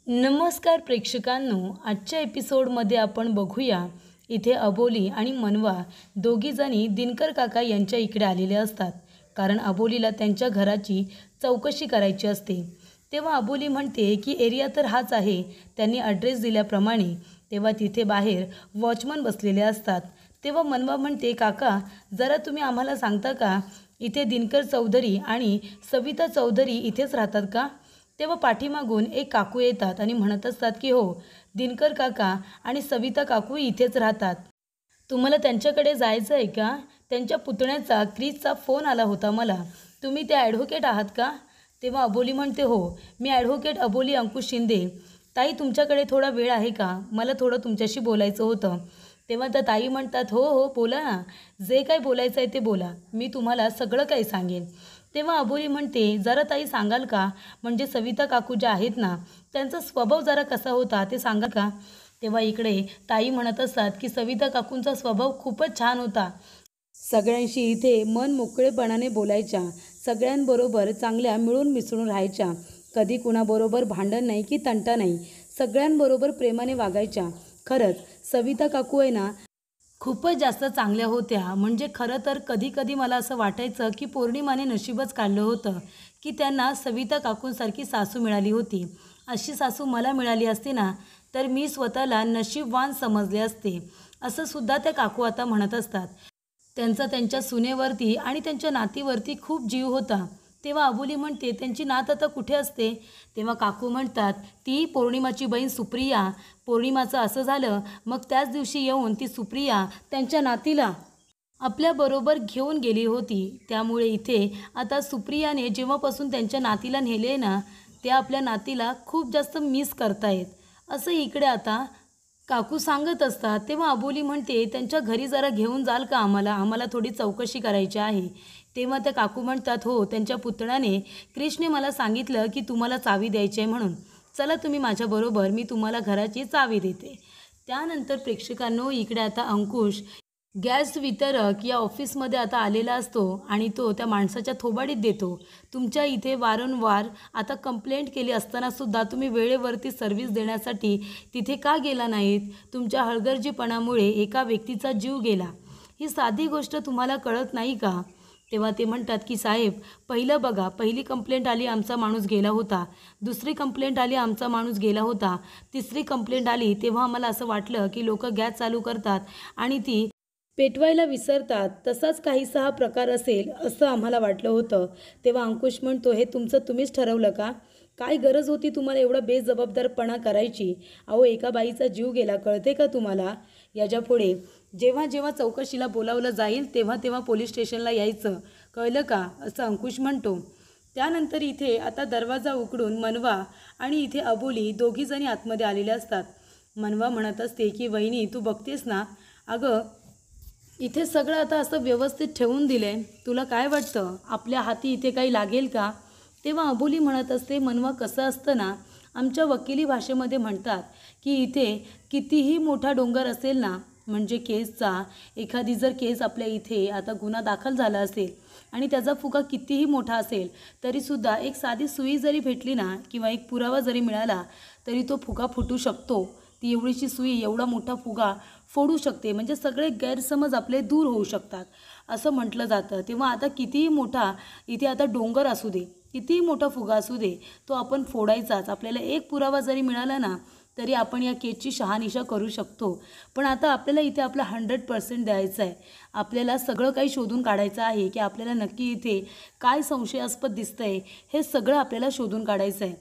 नमस्कार प्रेक्षकांनो, आजच्या एपिसोडमध्ये आपण बघूया इथे अबोली आणि मनवा दोघीजणी दिनकर काका यांच्या इकडे आलेले असतात. कारण अबोलीला त्यांच्या घराची चौकशी करायची असते. तेव्हा अबोली म्हणते की एरिया तर हाच आहे. त्यांनी ॲड्रेस दिल्याप्रमाणे. तेव्हा तिथे बाहेर वॉचमन बसलेले असतात. तेव्हा मनवा म्हणते, काका जरा तुम्ही आम्हाला सांगता का, इथे दिनकर चौधरी आणि सविता चौधरी इथेच राहतात का? तेव्हा पाठीमागून एक काकू येतात आणि म्हणत असतात की हो, दिनकर काका आणि सविता काकू इथेच राहतात. तुम्हाला त्यांच्याकडे जायचं आहे का? त्यांच्या पुतण्याचा क्रिसचा फोन आला होता मला. तुम्ही ते ॲडव्होकेट आहात का? तेव्हा अबोली म्हणते, हो मी ॲडव्होकेट अबोली अंकुश शिंदे. ताई तुमच्याकडे थोडा वेळ आहे का? मला थोडं तुमच्याशी बोलायचं होतं. तेव्हा त्या ताई म्हणतात, हो हो बोला ना, जे काही बोलायचं आहे ते बोला, मी तुम्हाला सगळं काही सांगेन. तेव्हा अबोली म्हणते, जरा ताई सांगाल का, म्हणजे सविता काकू ज्या आहेत ना, त्यांचा स्वभाव जरा कसा होता ते सांगा का? तेव्हा इकडे ताई म्हणत असतात की सविता काकूंचा स्वभाव खूपच छान होता. सगळ्यांशी इथे मन मोकळेपणाने बोलायच्या, सगळ्यांबरोबर चांगल्या मिळून मिसळून राहायच्या, कधी कुणाबरोबर भांडण नाही की तंटा नाही, सगळ्यांबरोबर प्रेमाने वागायच्या. खरंच सविता काकू आहे ना, खूपच जास्त चांगल्या होत्या. म्हणजे खरं तर कधी कधी मला असं वाटायचं की पौर्णिमाने नशीबच काढलं होतं की त्यांना सविता काकूंसारखी सासू मिळाली होती. अशी सासू मला मिळाली असती ना, तर मी स्वतःला नशीबवान समजले असते, असं सुद्धा त्या काकू आता म्हणत असतात. त्यांचा त्यांच्या सुनेवरती आणि त्यांच्या नातीवरती खूप जीव होता. तेव्हा अबोली म्हणते, त्यांची नात आता कुठे असते? तेव्हा काकू म्हणतात, ती पौर्णिमाची बहीण सुप्रिया. पौर्णिमाचं असं झालं, मग त्याच दिवशी येऊन ती सुप्रिया त्यांच्या नातीला आपल्याबरोबर घेऊन गेली होती. त्यामुळे इथे आता सुप्रियाने जेव्हापासून त्यांच्या नातीला नेले ना, त्या आपल्या नातीला खूप जास्त मिस करतायत, असं इकडे आता काकू सांगत असतात. तेव्हा अबोली म्हणते, त्यांच्या घरी जरा घेऊन जाल का आम्हाला? आम्हाला थोडी चौकशी करायची आहे. तेव्हा त्या काकू म्हणतात, हो त्यांच्या पुतण्याने क्रिशने मला सांगितलं की तुम्हाला चावी द्यायची आहे म्हणून. चला तुम्ही माझ्याबरोबर, मी तुम्हाला घराची चावी देते. त्यानंतर प्रेक्षकांनो, इकडे आता अंकुश गॅस वितरक या ऑफिसमध्ये आता आलेला असतो आणि तो त्या माणसाच्या थोबाडीत देतो, तुमच्या इथे वारंवार आता कंप्लेंट केली असतानासुद्धा तुम्ही वेळेवरती सर्व्हिस देण्यासाठी तिथे का गेला नाहीत? तुमच्या हलगर्जीपणामुळे एका व्यक्तीचा जीव गेला. ही साधी गोष्ट तुम्हाला कळत नाही का? तेव्हा ते म्हणतात की साहेब, पहिलं बघा, पहिली कंप्लेंट आली आमचा माणूस गेला होता, दुसरी कंप्लेंट आली आमचा माणूस गेला होता, तिसरी कंप्लेंट आली तेव्हा आम्हाला असं वाटलं की लोक गॅस चालू करतात आणि ती पेटवायला विसरतात, तसाच काहीसा हा प्रकार असेल असं आम्हाला वाटलं होतं. तेव्हा अंकुश म्हणतो, हे तुमचं तुम्हीच ठरवलं का? काय गरज होती तुम्हाला एवढा बेजबाबदारपणा करायची? अहो एका बाईचा जीव गेला, कळते का तुम्हाला? याच्यापुढे जेव्हा जेव्हा चौकशीला बोलावलं जाईल तेव्हा तेव्हा पोलीस स्टेशनला यायचं, कळलं का? असं अंकुश म्हणतो. त्यानंतर इथे आता दरवाजा उघडून मनवा आणि इथे अबोली दोघीजणी आतमध्ये आलेल्या असतात. मनवा म्हणत असते की वहिनी तू बघतेस ना, अगं इथे सगळं आता असं व्यवस्थित ठेवून दिलं आहे, तुला काय वाटतं आपल्या हाती इथे काही लागेल का? तेव्हा अबोली म्हणत असते, मनवा कसं असतं ना, आमच्या वकिली भाषेमध्ये म्हणतात की इथे कितीही मोठा डोंगर असेल ना, म्हणजे केसचा, एखादी जर केस आपल्या इथे आता गुन्हा दाखल झाला असेल आणि त्याचा फुगा कितीही मोठा असेल तरीसुद्धा एक साधी सुई जरी भेटली ना किंवा एक पुरावा जरी मिळाला तरी तो फुगा फुटू शकतो. ती एवढीशी सुई एवढा मोठा फुगा फोडू शकते. म्हणजे सगळे गैरसमज आपले दूर होऊ शकतात असं म्हटलं जातं. तेव्हा आता कितीही मोठा इथे आता डोंगर असू दे, कितीही मोठा फुगा असू दे, तो आपण फोडायचाच. आपल्याला एक पुरावा जरी मिळाला ना तरी आपण या केसची शहानिशा करू शकतो. पण आता आपल्याला इथे आपला 100% द्यायचं आहे. आपल्याला सगळं काही शोधून काढायचं आहे की आपल्याला नक्की इथे काय संशयास्पद दिसतंय, हे सगळं आपल्याला शोधून काढायचं आहे.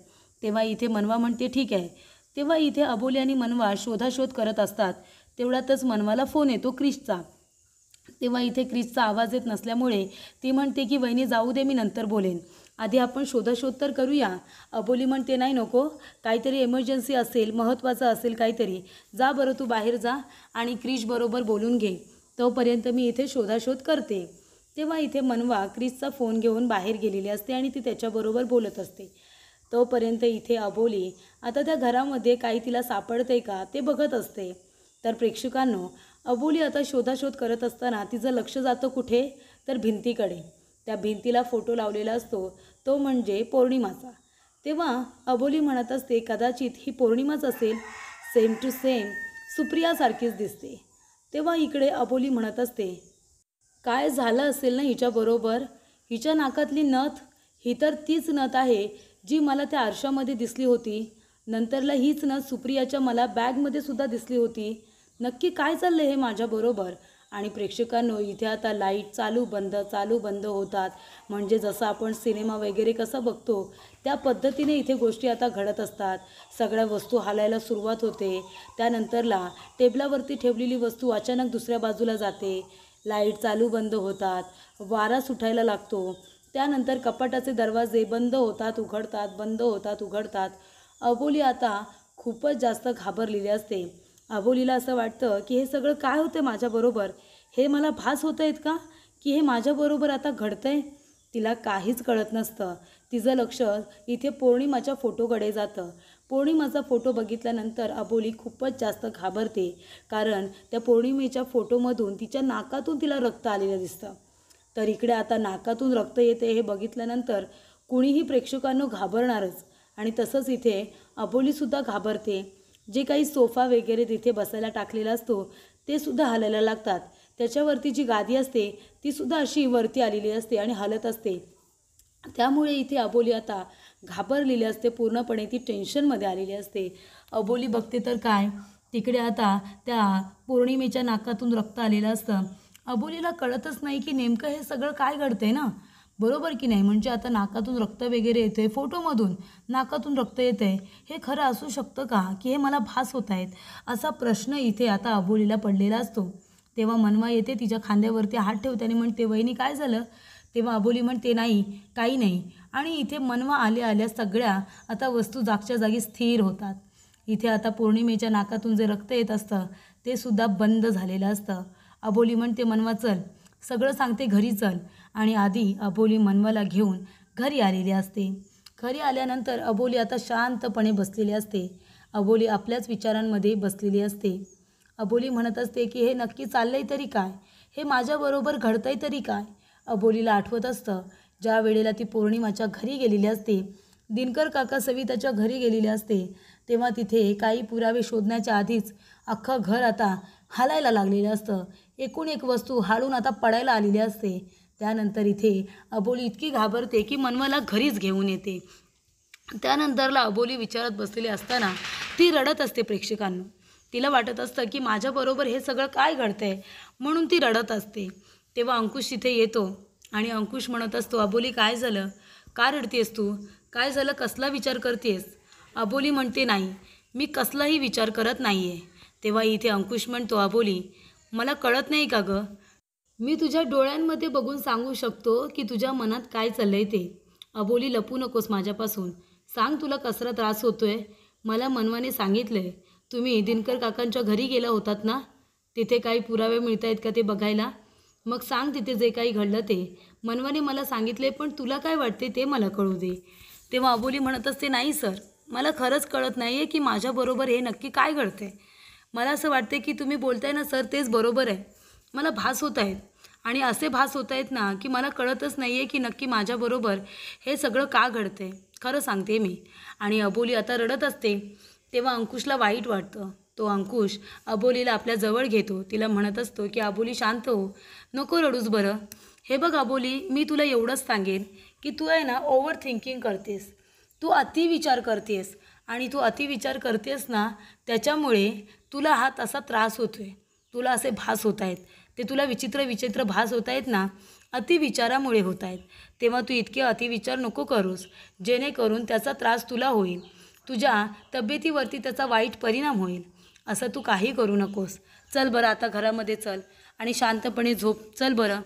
तेव्हा इथे मनवा म्हणते ठीक आहे. तेव्हा इथे अबोली आणि मनवा शोधाशोध करत असतात. तेवढ्यातच मनवाला फोन येतो क्रिशचा. तेव्हा इथे क्रिसचा आवाज येत नसल्यामुळे ती म्हणते की वहिनी जाऊ दे, मी नंतर बोलेन, आधी आपण शोधाशोध तर करूया. अबोली म्हणते, नाही नको, काहीतरी इमर्जन्सी असेल, महत्त्वाचं असेल काहीतरी, जा बरं तू बाहेर जा आणि क्रिशबरोबर बोलून घे, तोपर्यंत मी इथे शोधाशोध करते. तेव्हा इथे मनवा क्रिसचा फोन घेऊन बाहेर गेलेली असते आणि ती त्याच्याबरोबर बोलत असते. तोपर्यंत इथे अबोली आता त्या घरामध्ये काही तिला सापडते का ते बघत असते. तर प्रेक्षकांनो, अबोली आता शोधाशोध करत असताना तिचं लक्ष जातं कुठे, तर भिंतीकडे. त्या भिंतीला फोटो लावलेला असतो, तो म्हणजे पौर्णिमाचा. तेव्हा अबोली म्हणत असते, कदाचित ही पौर्णिमाच असेल, सेम टू सेम सुप्रियासारखीच दिसते. तेव्हा इकडे अबोली म्हणत असते, काय झालं असेल ना हिच्याबरोबर, हिच्या नाकातली नथ ही तर तीच नथ आहे जी मला त्या आरशामध्ये दिसली होती. नंतरला हीच नथ सुप्रियाच्या मला बॅगमध्ये सुद्धा दिसली होती. नक्की काय चाललं हे माझ्याबरोबर. आणि प्रेक्षकांनो, इथे आता लाईट चालू बंद होतात. म्हणजे जसं आपण सिनेमा वगैरे कसा बघतो त्या पद्धतीने इथे गोष्टी आता घडत असतात. सगळ्या वस्तू हालायला सुरुवात होते. त्यानंतरला टेबलावरती ठेवलेली वस्तू अचानक दुसऱ्या बाजूला जाते. लाईट चालू बंद होतात. वारा सुटायला लागतो. त्यानंतर कपाटाचे दरवाजे बंद होतात उघडतात, बंद होतात उघडतात. अबोली आता खूपच जास्त घाबरलेली असते. अबोलीला असं वाटतं की हे सगळं काय होतं माझ्याबरोबर, हे मला भास होत आहेत का, की हे माझ्याबरोबर आता घडतं आहे. तिला काहीच कळत नसतं. तिचं लक्ष इथे पौर्णिमाच्या फोटोकडे जातं. पौर्णिमाचा फोटो बघितल्यानंतर अबोली खूपच जास्त घाबरते. कारण त्या पौर्णिमेच्या फोटोमधून तिच्या नाकातून तिला रक्त आलेलं दिसतं. तर इकडे आता नाकातून रक्त येते हे बघितल्यानंतर कुणीही प्रेक्षकांनो घाबरणारच. आणि तसंच इथे अबोलीसुद्धा घाबरते. जे काही सोफा वगैरे तिथे बसायला टाकलेला असतो ते सुद्धा हलायला लागतात. त्याच्यावरती जी गादी असते तीसुद्धा अशी वरती आलेली असते आणि हलत असते. त्यामुळे इथे अबोली आता घाबरलेली असते. पूर्णपणे ती टेन्शनमध्ये आलेली असते. अबोली बघते तर काय, तिकडे आता त्या पौर्णिमेच्या नाकातून रक्त आलेलं असतं. अबोलीला कळतच नाही की नेमकं हे सगळं काय घडतंय ना, बरोबर की नाही. म्हणजे आता नाकातून रक्त वगैरे येतं आहे, फोटोमधून नाकातून रक्त येतं आहे, हे खरं असू शकतं का, की हे मला भास होत आहेत, असा प्रश्न इथे आता अबोलीला पडलेला असतो. तेव्हा मनवा येते, तिच्या खांद्यावरती हात ठेवते आणि म्हणते, वहिनी काय झालं. तेव्हा अबोली म्हणते, नाही काही नाही. आणि इथे मनवा आल्या सगळ्या आता वस्तू जागच्या जागी स्थिर होतात. इथे आता पौर्णिमेच्या नाकातून जे रक्त येत असतं ते सुद्धा बंद झालेलं असतं. अबोली म्हणते, मनवा चल, सगळं सांगते, घरी चल. आणि आधी अबोली मनवाला घेऊन घरी आलेली असते. घरी आल्यानंतर अबोली आता शांतपणे बसलेली असते. अबोली आपल्याच विचारांमध्ये बसलेली असते. अबोली म्हणत असते की हे नक्की चाललंय तरी काय, हे माझ्याबरोबर घडतंय तरी काय. अबोलीला आठवत असतं ज्या वेळेला ती पौर्णिमाच्या घरी गेलेली असते, दिनकर काका सविताच्या घरी गेलेली असते, तेव्हा तिथे काही पुरावे शोधण्याच्या आधीच अख्खं घर आता हालायला लागलेलं असतं. एकूण एक वस्तू हालून आता पडायला आलेली असते. त्यानंतर इथे अबोली इतकी घाबरते की मनवाला घरीच घेऊन येते. त्यानंतरला अबोली विचारत बसलेली असताना ती रडत असते. प्रेक्षकांनो, तिला वाटत असतं की माझ्याबरोबर हे सगळं काय घडतंय, म्हणून ती रडत असते. तेव्हा अंकुश तिथे येतो आणि अंकुश म्हणत असतो, अबोली काय झालं, का रडतेस तू, काय झालं, कसला विचार करतेस. अबोली म्हणते, नाही मी कसलाही विचार करत नाही आहे. तेव्हा इथे अंकुश म्हणतो, अबोली मला कळत नाही का गं, मी तुझ्या डोळ्यांमध्ये बघून सांगू शकतो की तुझ्या मनात काय चाललंय ते. अबोली लपू नकोस माझ्यापासून, सांग तुला कसला त्रास होतोय. मला मनवाने सांगितलंय तुम्ही दिनकर काकांच्या घरी गेला होतात ना, तिथे काही पुरावे मिळत आहेत का ते बघायला. मग सांग तिथे जे काही घडलं ते. मनवाने मला सांगितले, पण तुला काय वाटते ते मला कळू दे. तेव्हा अबोली म्हणत असते, नाही सर, मला खरंच कळत नाही आहे की माझ्याबरोबर हे नक्की काय घडतंय. मला असं वाटते की तुम्ही बोलताय ना सर तेच बरोबर आहे. मला भास होत आहेत आणि असे भास होत आहेत ना की मला कळतच नाही आहे की नक्की माझ्याबरोबर हे सगळं का घडतंय. खरं सांगते मी. आणि अबोली आता रडत असते. तेव्हा अंकुशला वाईट वाटतं. तो अंकुश अबोलीला आपल्या जवळ घेतो. तिला म्हणत असतो की अबोली शांत हो, नको रडूस बरं. हे बघ अबोली, मी तुला एवढंच सांगेन की तू आहे ना ओव्हर थिंकिंग करतेस, तू अतिविचार करतेस. आणि तू अतिविचार करतेस ना, त्याच्यामुळे तुला हा तसा त्रास होतो आहे. तुला असे भास होत आहेत, ते तुला विचित्र भास होत आहेत ना, अतिविचारामुळे होत आहेत. तेव्हा तू इतके अतिविचार नको करूस, जेणेकरून त्याचा त्रास तुला होईल, तुझ्या तब्येतीवरती त्याचा वाईट परिणाम होईल. असं तू काही करू नकोस. चल बरं आता घरामध्ये चल आणि शांतपणे झोप, चल बरं.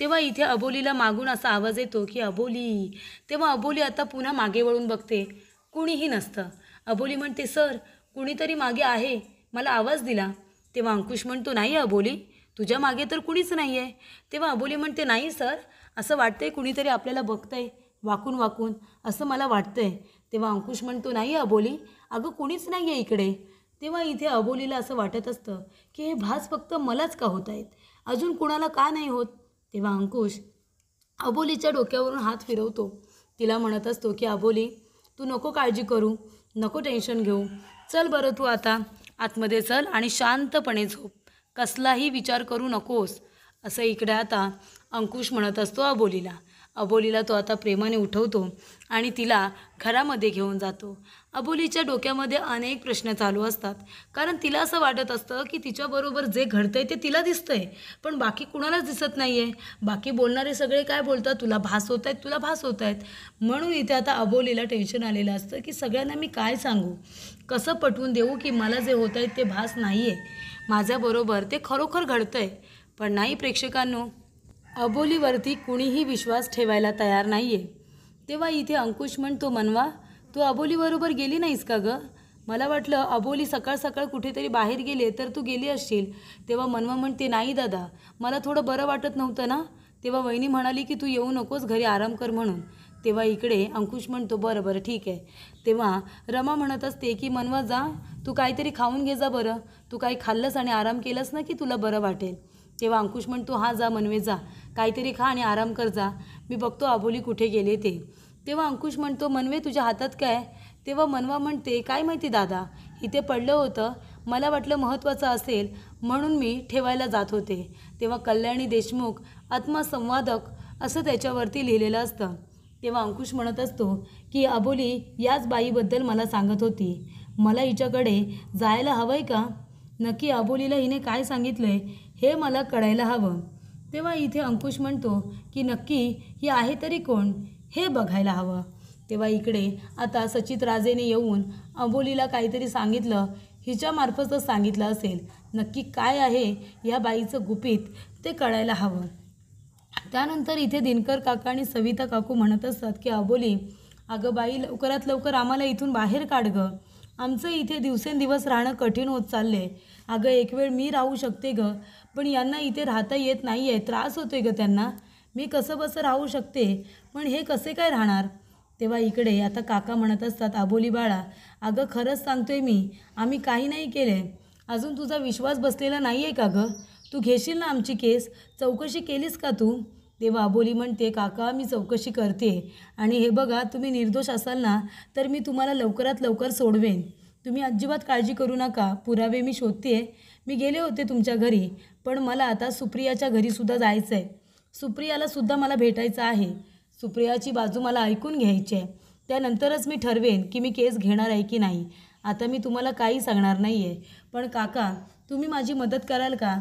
तेव्हा इथे अबोलीला मागून असा आवाज येतो की अबोली. तेव्हा अबोली आता पुन्हा मागे वळून बघते, कुणीही नसतं. अबोली म्हणते, सर कुणीतरी मागे आहे, मला आवाज दिला. तेव्हा अंकुश म्हणतो, नाही अबोली, तुझ्या मागे तर कुणीच नाही आहे. तेव्हा अबोली म्हणते, नाही सर, असं वाटतंय कुणीतरी आपल्याला बघतंय वाकून असं मला वाटतंय. तेव्हा अंकुश म्हणतो, नाही अबोली, अगं कुणीच नाही आहे इकडे. तेव्हा इथे अबोलीला असं वाटत असतं की हे भास फक्त मलाच का होत आहेत, अजून कुणाला का नाही होत. तेव्हा अंकुश अबोलीच्या डोक्यावरून हात फिरवतो. तिला म्हणत असतो की अबोली, तू नको काळजी करू, नको टेन्शन घेऊ. चल बरं तू आता आतमध्ये चल आणि शांतपणे झोप. कसलाही विचार करू नकोस, असं इकडे आता अंकुश म्हणत असतो अबोलीला. अबोलीला तो आता प्रेमाने उठवतो आणि तिला घरामध्ये घेऊन जातो. अबोलीच्या डोक्यामध्ये अनेक प्रश्न चालू असतात, कारण तिला असं वाटत असतं की तिच्याबरोबर जे घडतंय ते तिला दिसतंय, पण बाकी कुणालाच दिसत नाही आहे. बाकी बोलणारे सगळे काय बोलतात, तुला भास होत आहेत, तुला भास होत आहेत. म्हणून इथे आता अबोलीला टेन्शन आलेलं असतं की सगळ्यांना मी काय सांगू, कसं पटवून देऊ की मला जे होत आहेत ते भास नाही आहे, माझ्याबरोबर ते खरोखर घडतंय. पण नाही प्रेक्षकांनो, अबोलीवरती कुणीही विश्वास ठेवायला तयार नाही आहे. तेव्हा इथे अंकुश म्हणतो, मनवा तू अबोलीबरोबर गेली नाहीस का गं? मला वाटलं अबोली सकाळ सकाळ कुठेतरी बाहेर गेले तर तू गेली असशील. तेव्हा मनवा म्हणते, नाही दादा, मला थोडं बरं वाटत नव्हतं ना, तेव्हा वहिनी म्हणाली की तू येऊ नकोस, घरी आराम कर म्हणून. तेव्हा इकडे अंकुश म्हणतो, बरं बरं ठीक आहे. तेव्हा रमा म्हणत असते की मनवा जा, तू काहीतरी खाऊन घे जा बरं, तू काही खाल्लंस आणि आराम केलंस ना की तुला बरं वाटेल. तेव्हा अंकुश म्हणतो, हां जा मनवे जा, काहीतरी खा आणि आराम कर जा, मी बघतो अबोली कुठे गेले ते. तेव्हा अंकुश म्हणतो, मनवे तुझ्या हातात काय? तेव्हा मनवा म्हणते, काय माहिती दादा, इथे पडलं होतं, मला वाटलं महत्त्वाचं असेल म्हणून मी ठेवायला जात होते. तेव्हा कल्याणी देशमुख आत्मसंवादक असं त्याच्यावरती लिहिलेलं असतं. तेव्हा अंकुश म्हणत असतो की अबोली याच बाईबद्दल मला सांगत होती, मला हिच्याकडे जायला हवं आहे का? नक्की अबोलीला हिने काय सांगितलं आहे हे मला कळायला हवं. तेव्हा इथे अंकुश म्हणतो की नक्की ही आहे तरी कोण हे बघायला हवं. तेव्हा इकडे आता सचित राजेने येऊन अबोलीला काहीतरी सांगितलं, हिच्यामार्फतच सांगितलं असेल. नक्की काय आहे या बाईचं गुपित ते कळायला हवं. त्यानंतर इथे दिनकर काका आणि सविता काकू म्हणत असतात की अबोली, अगं बाई, लवकरात लवकर आम्हाला इथून बाहेर काढ गं, आमचं इथे दिवसेंदिवस राहणं कठीण होत चालले. अगं एक वेळ मी राहू शकते गं, पण यांना इथे राहता येत नाही आहे, त्रास होतोय गं त्यांना. मी कसं बसं राहू शकते, पण हे कसे काय राहणार? तेव्हा इकडे आता काका म्हणत असतात, अबोली बाळा, अगं खरंच सांगतोय मी, आम्ही काही नाही केले. अजून तुझा विश्वास बसलेला नाही आहे का गं? तू घेशील ना आमची केस? चौकशी केलीस का तू? तेव्हा अबोली म्हणते, काका मी चौकशी करते आणि हे बघा, तुम्ही निर्दोष असाल ना तर मी तुम्हाला लवकरात लवकर सोडवेन. तुम्ही अजिबात काळजी करू नका, पुरावे मी शोधते. मी गेले होते तुमच्या घरी, पण मला आता सुप्रियाच्या घरीसुद्धा जायचं आहे. सुप्रियालासुद्धा मला भेटायचं आहे. सुप्रियाची बाजू मला ऐकून घ्यायची आहे. त्यानंतरच मी ठरवेन की मी केस घेणार आहे की नाही. आता मी तुम्हाला काही सांगणार नाही आहे. पण काका, तुम्ही माझी मदत कराल का?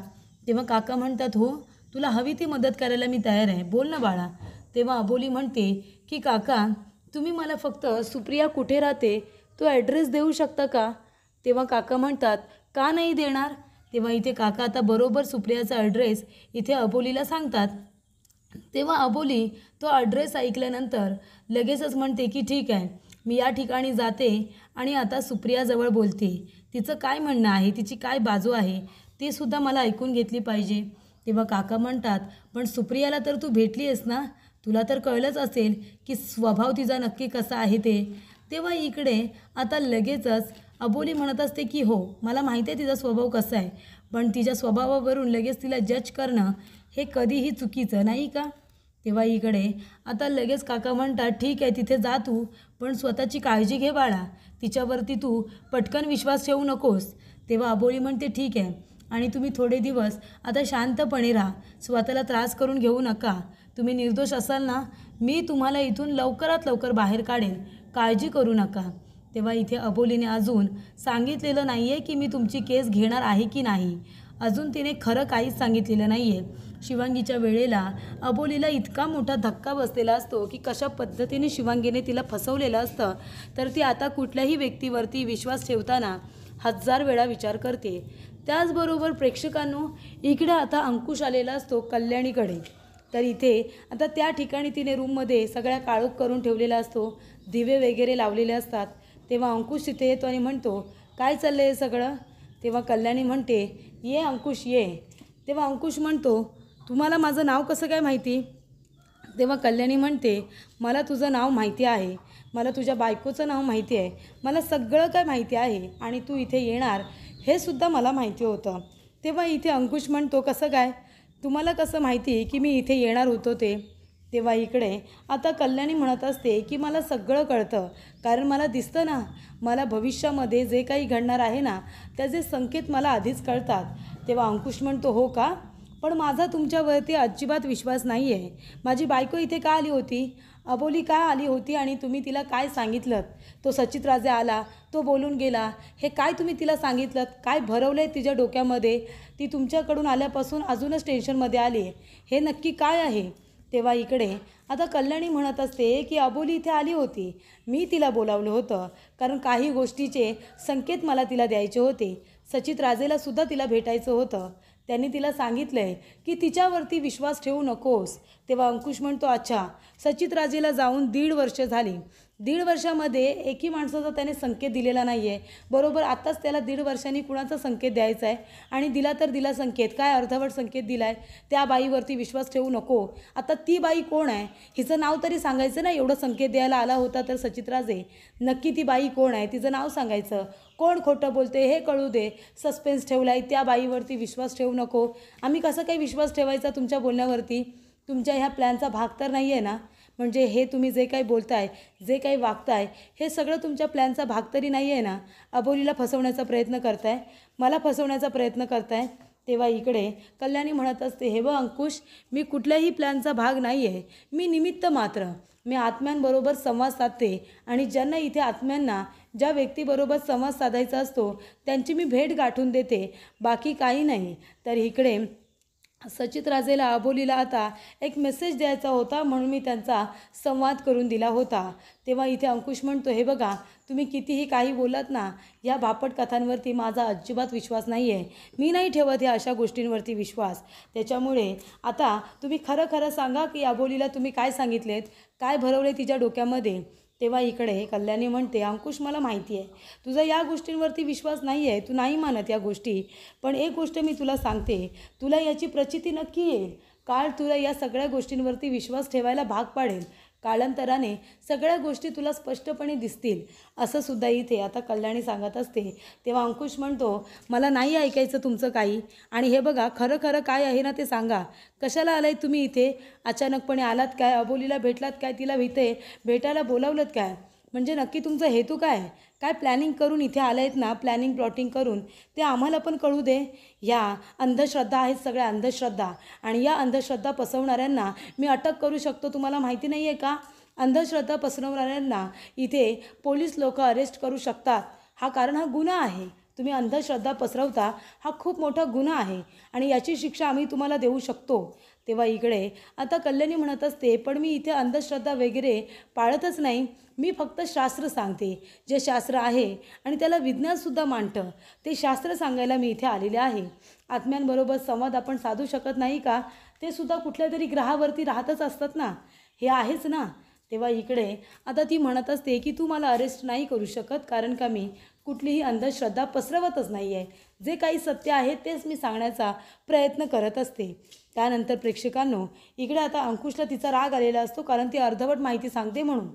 तेव्हा काका म्हणतात, हो, तुला हवी ती मदत करायला मी तयार आहे, बोल ना बाळा. तेव्हा अबोली म्हणते की काका, तुम्ही मला फक्त सुप्रिया कुठे राहते तो ॲड्रेस देऊ शकता का? तेव्हा काका म्हणतात, का नाही देणार? तेव्हा इथे काका आता बरोबर सुप्रियाचा ॲड्रेस इथे अबोलीला सांगतात. तेव्हा अबोली तो ॲड्रेस ऐकल्यानंतर लगेचच म्हणते की ठीक आहे, मी या ठिकाणी जाते आणि आता सुप्रियाजवळ बोलते. तिचं काय म्हणणं आहे, तिची काय बाजू आहे ते सुद्धा मला ऐकून घेतली पाहिजे. तेव्हा काका म्हणतात, पण सुप्रियाला तर तू भेटली आहेस ना, तुला तर कळलंच असेल की स्वभाव तिचा नक्की कसा आहे ते. तेव्हा इकडे आता लगेचच अबोली म्हणत असते की हो, मला माहिती आहे तिचा स्वभाव कसा आहे, पण तिच्या स्वभावावरून लगेच तिला जज करणं हे कधीही चुकीचं नाही का? तेव्हा इकडे आता लगेच काका म्हणतात, ठीक आहे तिथे जा तू, पण स्वतःची काळजी घे बाळा, तिच्यावरती तू पटकन विश्वास ठेवू नकोस. तेव्हा अबोली म्हणते, ठीक आहे, आणि तुम्ही थोडे दिवस आता शांतपणे राहा, स्वतःला त्रास करून घेऊ नका. तुम्ही निर्दोष असाल ना, मी तुम्हाला इथून लवकरात लवकर बाहेर काढेन, काळजी करू नका. तेव्हा इथे अबोलीने अजून सांगितलेलं नाही आहे की मी तुमची केस घेणार आहे की नाही. अजून तिने खरं काहीच सांगितलेलं नाही आहे. शिवांगीच्या वेळेला अबोलीला इतका मोठा धक्का बसलेला असतो की कशा पद्धतीने शिवांगीने तिला फसवलेलं असतं, तर ती आता कुठल्याही व्यक्तीवरती विश्वास ठेवताना 1000 वेळा विचार करते. त्याचबरोबर प्रेक्षकांनो, इकडे आता अंकुश आलेला असतो कल्याणीकडे. तर इथे आता त्या ठिकाणी तिने रूममध्ये सगळ्या काळोख करून ठेवलेला असतो, दिवे वगैरे लावलेले असतात. तेव्हा अंकुश तिथे येतो आणि म्हणतो, काय चाललं आहे सगळं? तेव्हा कल्याणी म्हणते, ये अंकुश ये. तेव्हा अंकुश म्हणतो, तुम्हाला माझं नाव कसं काय माहिती? तेव्हा कल्याणी म्हणते, मला तुझं नाव माहिती आहे, मला तुझ्या बायकोचं नाव माहिती आहे, मला सगळं काय माहिती आहे, आणि तू इथे येणार हे सुद्धा मला माहिती होतं. तेव्हा इथे अंकुश म्हणतो, कसं काय? तुम्हाला कसं माहिती की मी इथे येणार होतो ते? तेव्हा इकडे आता कल्याणी म्हणत असते की मला सगळं कळतं, कारण मला दिसतं ना, मला भविष्यामध्ये जे काही घडणार आहे ना त्याचे संकेत मला आधीच कळतात. तेव्हा अंकुश म्हणतो, हो का? पण माझा तुमच्यावरती अजिबात विश्वास नाही आहे. माझी बायको इथे का आली होती? अबोली का आली होती आणि तुम्ही तिला काय सांगितलं? तो सचित राजे आला, तो बोलून गेला, हे काय तुम्ही तिला सांगितलं? काय भरवलं आहे तिच्या डोक्यामध्ये? ती तुमच्याकडून आल्यापासून अजूनच टेन्शनमध्ये आली आहे. हे नक्की काय आहे? तेव्हा इकडे आता कल्याणी म्हणत असते की अबोली इथे आली होती, मी तिला बोलावलं होतं, कारण काही गोष्टीचे संकेत मला तिला द्यायचे होते. सचित राजेला सुद्धा तिला भेटायचं होतं. त्यांनी तिला सांगितलं आहे की तिच्यावरती विश्वास ठेवू नकोस. तेव्हा अंकुश म्हणतो, अच्छा, सचित राजेला जाऊन 1.5 वर्ष झाली. 1.5 वर्षामध्ये एकही माणसाचा त्याने संकेत दिलेला नाही आहे. बरोबर आत्ताच त्याला 1.5 वर्षांनी कुणाचा संकेत द्यायचा आहे आणि दिला तर दिला संकेत, काय अर्धवट संकेत दिला आहे. त्या बाईवरती विश्वास ठेवू नको. आता ती बाई कोण आहे? हिचं नाव तरी सांगायचं ना. एवढं संकेत द्यायला आला होता तर सचित राजे, नक्की ती बाई कोण आहे? तिचं नाव सांगायचं. कोण खोटं बोलते हे कळू दे. सस्पेन्स ठेवला आहे. त्या बाईवरती विश्वास ठेवू नको. आम्ही कसं काही विश्वास ठेवायचा तुमच्या बोलण्यावरती? तुमच्या ह्या प्लॅनचा भाग तर नाही आहे ना? म्हणजे हे तुम्ही जे काही बोलताय, जे काही वागताय, हे सगळं तुमच्या प्लॅनचा भाग तरी नाही आहे ना? अबोलीला फसवण्याचा प्रयत्न करताय, मला फसवण्याचा प्रयत्न करताय. तेव्हा इकडे कल्याणी म्हणत असते, हे बघ अंकुश, मी कुठल्याही प्लॅनचा भाग नाही आहे. मी निमित्त मात्र. मी आत्म्यांबरोबर संवाद साधते आणि ज्यांना इथे आत्म्यांना ज्या व्यक्तीबरोबर संवाद साधायचा असतो त्यांची मी भेट गाठून देते, बाकी काही नाही. तर इकडे सचित राजेला अबोलीला आता एक मेसेज द्यायचा होता, म्हणून मी त्यांचा संवाद करून दिला होता. तेव्हा इथे अंकुश म्हणतो, हे बघा, तुम्ही कितीही काही बोलात ना, या भापट कथांवरती माझा अजिबात विश्वास नाही आहे. मी नाही ठेवत ह्या अशा गोष्टींवरती विश्वास. त्याच्यामुळे आता तुम्ही खरं खरं सांगा की अबोलीला तुम्ही काय सांगितलेत, काय भरवले तिच्या डोक्यामध्ये? तेव्हा इकडे कल्याणी म्हणते, अंकुश, मला माहिती आहे तुझा या गोष्टींवरती विश्वास नाही आहे, तू नाही मानत या गोष्टी. पण एक गोष्ट मी तुला सांगते, तुला याची प्रचिती नक्की येईल. काळ तुला या सगळ्या गोष्टींवरती विश्वास ठेवायला भाग पाडेल. कालांतराने सगळ्या गोष्टी तुला स्पष्टपणे दिसतील. असं सुद्धा इथे आता कल्याणी सांगत असते. तेव्हा अंकुश म्हणतो, मला नाही ऐकायचं तुमचं काही. आणि हे बघा, खरं खरं काय आहे ना ते सांगा. कशाला आलाय तुम्ही इथे? अचानकपणे आलात काय? अबोलीला भेटलात काय? तिला इथे भेटायला बोलावलंत काय? म्हणजे नक्की तुमचा हेतू काय? काय प्लॅनिंग करून इथे आले आहेत ना, प्लॅनिंग प्लॉटिंग करून? ते आम्हाला पण कळू दे. या अंधश्रद्धा आहेत सगळ्या अंधश्रद्धा, आणि या अंधश्रद्धा पसरवणाऱ्यांना मी अटक करू शकतो. तुम्हाला माहिती नाही आहे का? अंधश्रद्धा पसरवणाऱ्यांना इथे पोलीस लोक अरेस्ट करू शकतात. कारण हा गुन्हा आहे. तुम्ही अंधश्रद्धा पसरवता, हा खूप मोठा गुन्हा आहे आणि याची शिक्षा आम्ही तुम्हाला देऊ शकतो. तेव्हा इकडे आता कल्याणी म्हणत असते, पण मी इथे अंधश्रद्धा वगैरे पाळतच नाही. मी फक्त शास्त्र सांगते. जे शास्त्र आहे आणि त्याला विज्ञानसुद्धा मांडतं, ते शास्त्र सांगायला मी इथे आलेले आहे. आत्म्यांबरोबर संवाद आपण साधू शकत नाही का? ते सुद्धा कुठल्या तरी ग्रहावरती राहतच असतात ना, हे आहेच ना. तेव्हा इकडे आता ती म्हणत असते की तू मला अरेस्ट नाही करू शकत, कारण का मी कुठलीही अंधश्रद्धा पसरवतच नाही आहे. जे काही सत्य आहे तेच मी सांगण्याचा प्रयत्न करत असते. त्यानंतर प्रेक्षकांनो, इकडे आता अंकुशला तिचा राग आलेला असतो, कारण ती अर्धवट माहिती सांगते म्हणून.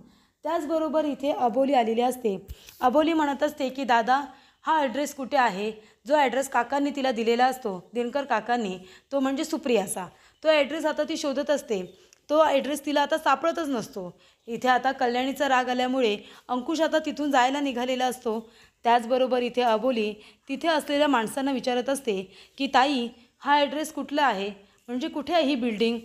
त्याचबरोबर इथे अबोली आलेली असते. अबोली म्हणत असते की दादा, हा ॲड्रेस कुठे आहे? जो ॲड्रेस काकांनी तिला दिलेला असतो, दिनकर काकांनी, तो म्हणजे सुप्रियाचा. तो ॲड्रेस आता ती शोधत असते. तो ॲड्रेस तिला आता सापडतच नसतो. इथे आता कल्याणीचा राग आल्यामुळे अंकुश आता तिथून जायला निघालेला असतो. त्याचबरोबर इथे अबोली तिथे असलेल्या माणसांना विचारत असते की ताई, हा ॲड्रेस कुठला आहे? म्हणजे कुठे आहे ही बिल्डिंग?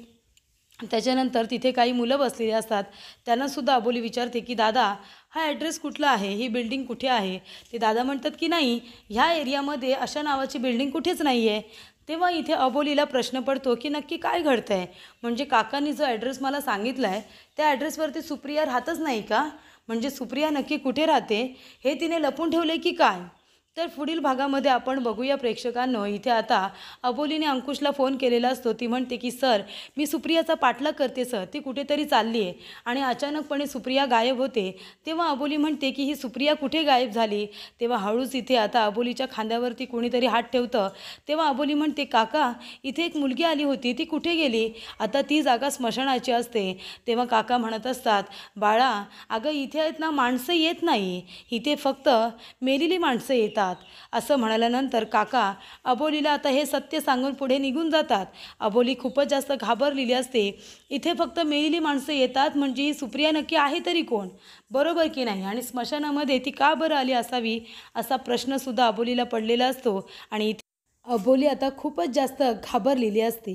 त्याच्यानंतर तिथे काही मुलं बसलेली असतात. त्यांनासुद्धा अबोली विचारते की दादा, हा ॲड्रेस कुठला आहे? ही बिल्डिंग कुठे आहे? ते दादा म्हणतात की नाही, ह्या एरियामध्ये अशा नावाची बिल्डिंग कुठेच नाही आहे. तेव्हा इथे अबोलीला प्रश्न पडतो की नक्की काय घडतं आहे? म्हणजे काकांनी जो ॲड्रेस मला सांगितला आहे त्या ॲड्रेसवरती सुप्रिया राहतच नाही का? म्हणजे सुप्रिया नक्की कुठे राहते? हे तिने लपून ठेवले की काय? तर पुढील भागामध्ये आपण बघूया प्रेक्षकांनो. इथे आता अबोलीने अंकुशला फोन केलेला असतो. ती म्हणते की सर, मी सुप्रियाचा पाठलाग करते सर, ती कुठेतरी चालली आहे. आणि अचानकपणे सुप्रिया गायब होते. तेव्हा अबोली म्हणते की ही सुप्रिया कुठे गायब झाली? तेव्हा हळूच इथे आता अबोलीच्या खांद्यावरती कोणीतरी हात ठेवतं. तेव्हा अबोली म्हणते, काका, इथे एक मुलगी आली होती, ती कुठे गेली? आता ती जागा स्मशानाची असते. तेव्हा काका म्हणत असतात, बाळा, अगं इथे आहेत ना माणसं येत नाही, इथे फक्त मेलेली माणसं येतात. असतात असं म्हणाल्यानंतर काका अबोलीला आता हे सत्य सांगून पुढे निघून जातात. अबोली खूपच जास्त घाबरलेली असते. इथे फक्त मेलेली माणसं येतात म्हणजे ही सुप्रिया नक्की आहे तरी कोण, बरोबर की नाही? आणि स्मशानामध्ये ती का बरं आली असावी असा प्रश्नसुद्धा अबोलीला पडलेला असतो. आणि इथे अबोली आता खूपच जास्त घाबरलेली असते.